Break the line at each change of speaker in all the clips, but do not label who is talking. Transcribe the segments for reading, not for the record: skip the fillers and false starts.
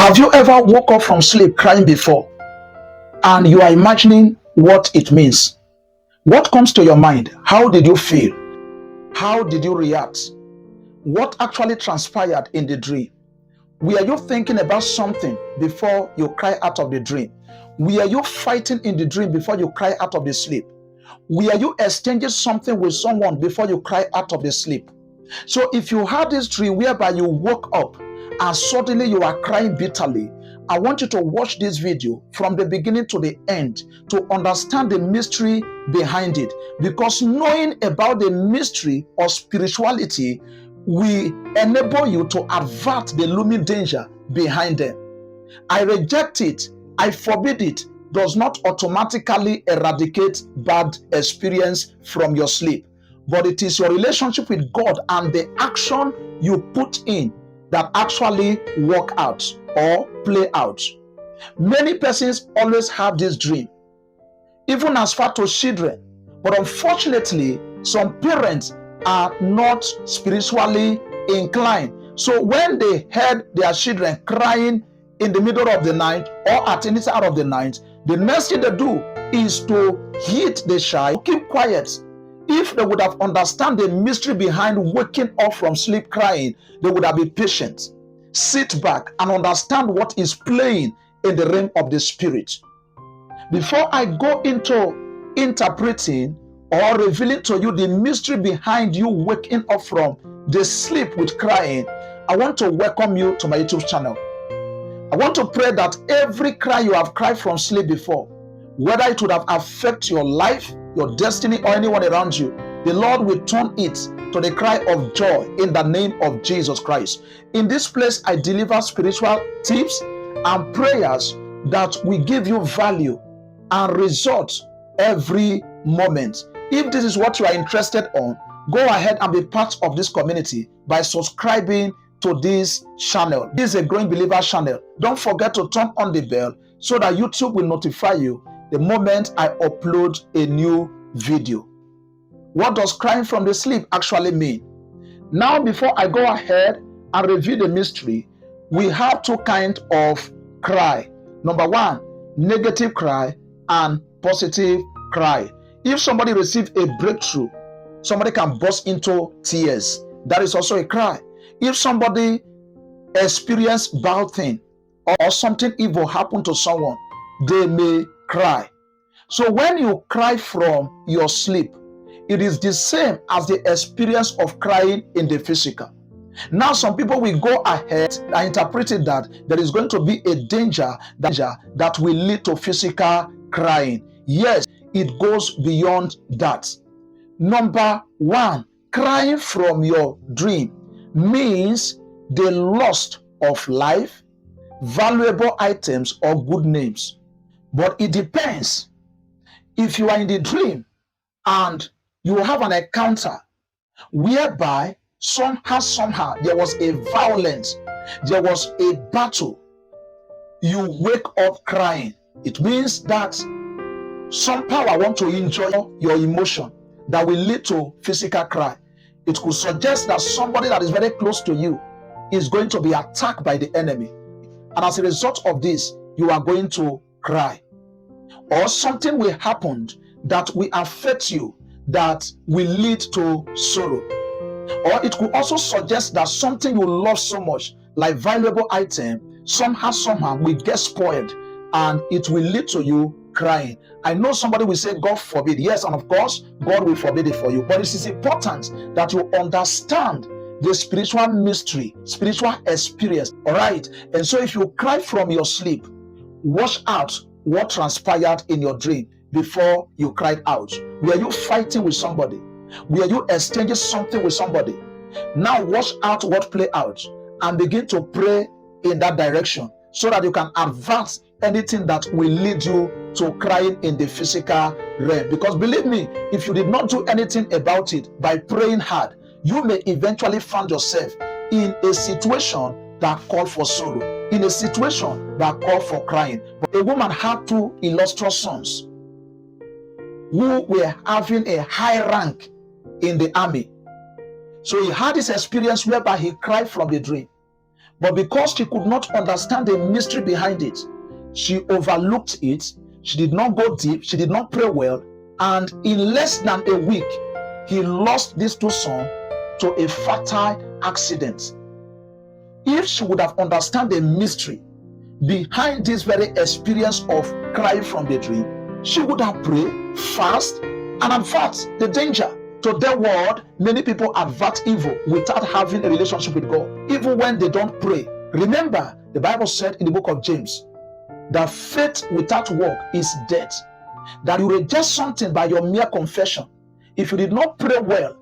Have you ever woke up from sleep crying before and you are imagining what it means? What comes to your mind? How did you feel? How did you react? What actually transpired in the dream? Were you thinking about something before you cry out of the dream? Were you fighting in the dream before you cry out of the sleep? Were you exchanging something with someone before you cry out of the sleep? So if you had this dream whereby you woke up and suddenly you are crying bitterly, I want you to watch this video from the beginning to the end to understand the mystery behind it. Because knowing about the mystery of spirituality will enable you to avert the looming danger behind them. I reject it, I forbid it, does not automatically eradicate bad experience from your sleep. But it is your relationship with God and the action you put in that actually work out or play out. Many persons always have this dream, even as far to children. But unfortunately, some parents are not spiritually inclined. So when they heard their children crying in the middle of the night or at any time of the night, the next thing they do is to hit the child, keep quiet. If they would have understood the mystery behind waking up from sleep crying, they would have been patient, sit back and understand what is playing in the realm of the spirit. Before I go into interpreting or revealing to you the mystery behind you waking up from the sleep with crying, I want to welcome you to my YouTube channel. I want to pray that every cry you have cried from sleep before, whether it would have affected your life, your destiny, or anyone around you, the Lord will turn it to the cry of joy in the name of Jesus Christ. In this place, I deliver spiritual tips and prayers that will give you value and results every moment. If this is what you are interested on, go ahead and be part of this community by subscribing to this channel. This is a growing believer channel. Don't forget to turn on the bell so that YouTube will notify you the moment I upload a new video. What does crying from the sleep actually mean? Now, before I go ahead and review the mystery, we have two kinds of cry. Number one, negative cry and positive cry. If somebody receives a breakthrough, somebody can burst into tears. That is also a cry. If somebody experiences bad thing or something evil happened to someone, they may cry. So when you cry from your sleep, it is the same as the experience of crying in the physical. Now, some people will go ahead and interpret it that there is going to be a danger that will lead to physical crying. Yes, it goes beyond that. Number one, crying from your dream means the loss of life, valuable items, or good names. But it depends. If you are in the dream and you have an encounter whereby somehow there was a violence, there was a battle, you wake up crying. It means that some power want to enjoy your emotion that will lead to physical cry. It could suggest that somebody that is very close to you is going to be attacked by the enemy. And as a result of this, you are going to cry. Or something will happen that will affect you, that will lead to sorrow. Or it could also suggest that something you love so much, like valuable item, somehow will get spoiled and it will lead to you crying. I know somebody will say, God forbid. Yes, and of course, God will forbid it for you. But it is important that you understand the spiritual mystery, spiritual experience. All right. And so if you cry from your sleep, watch out what transpired in your dream before you cried out. Were you fighting with somebody? Were you exchanging something with somebody? Now watch out what play out and begin to pray in that direction so that you can advance anything that will lead you to crying in the physical realm. Because believe me, if you did not do anything about it by praying hard, you may eventually find yourself in a situation that called for sorrow, in a situation that called for crying. But a woman had two illustrious sons who were having a high rank in the army. So he had this experience whereby he cried from the dream. But because she could not understand the mystery behind it, she overlooked it. She did not go deep. She did not pray well. And in less than a week, he lost these two sons to a fatal accident. If she would have understood the mystery behind this very experience of crying from the dream, she would have prayed, fast, and advert the danger. To their world, many people advert evil without having a relationship with God, even when they don't pray. Remember, the Bible said in the book of James that faith without work is dead. That you reject something by your mere confession. If you did not pray well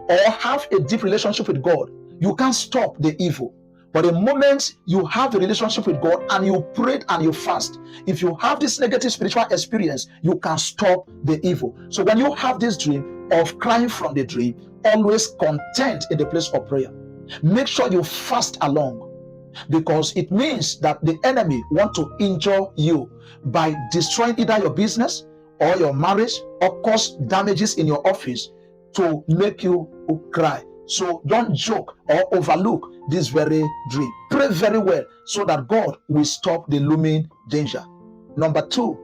or have a deep relationship with God, you can't stop the evil. But the moment you have a relationship with God and you prayed and you fast, if you have this negative spiritual experience, you can stop the evil. So when you have this dream of crying from the dream, always contend in the place of prayer. Make sure you fast along, because it means that the enemy want to injure you by destroying either your business or your marriage or cause damages in your office to make you cry. So don't joke or overlook this very dream. Pray very well so that God will stop the looming danger. Number 2,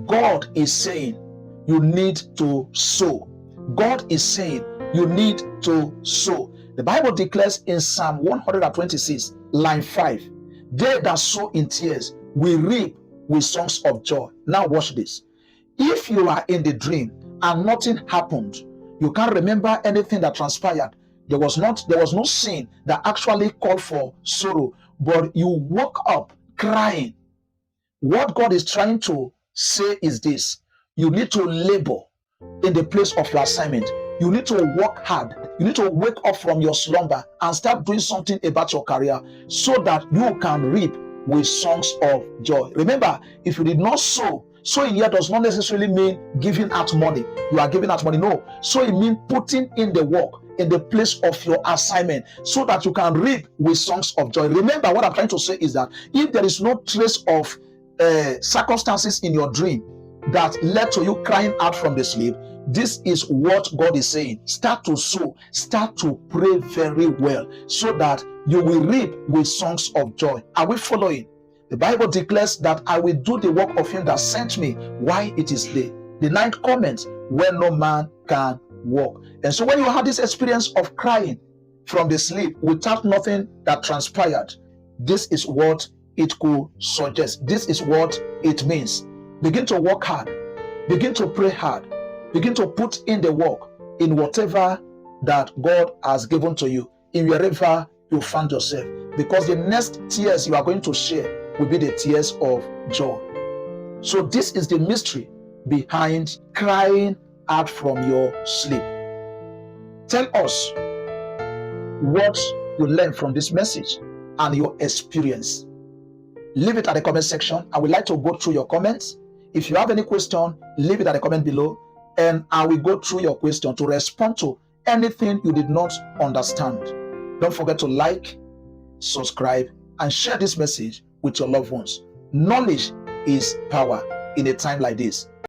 God is saying you need to sow. God is saying you need to sow. The Bible declares in Psalm 126, line 5, they that sow in tears will reap with songs of joy. Now watch this. If you are in the dream and nothing happened, you can't remember anything that transpired, there was no sin that actually called for sorrow, but you woke up crying. What God is trying to say is this: you need to labor in the place of your assignment. You need to work hard. You need to wake up from your slumber and start doing something about your career so that you can reap with songs of joy. Remember, if you did not sow, sowing here does not necessarily mean giving out money. You are giving out money. No. So it means putting in the work in the place of your assignment so that you can reap with songs of joy. Remember, what I'm trying to say is that if there is no trace of circumstances in your dream that led to you crying out from the sleep, this is what God is saying. Start to sow, start to pray very well so that you will reap with songs of joy. Are we following? The Bible declares that I will do the work of him that sent me while it is day. The 9th comment, where no man can walk. And so when you have this experience of crying from the sleep without nothing that transpired, this is what it could suggest. This is what it means. Begin to work hard. Begin to pray hard. Begin to put in the work in whatever that God has given to you, in wherever you find yourself. Because the next tears you are going to share will be the tears of joy. So this is the mystery behind crying out from your sleep. Tell us what you learned from this message and your experience. Leave it at the comment section. I would like to go through your comments. If you have any question, leave it at the comment below, and I will go through your question to respond to anything you did not understand. Don't forget to like, subscribe, and share this message with your loved ones. Knowledge is power in a time like this.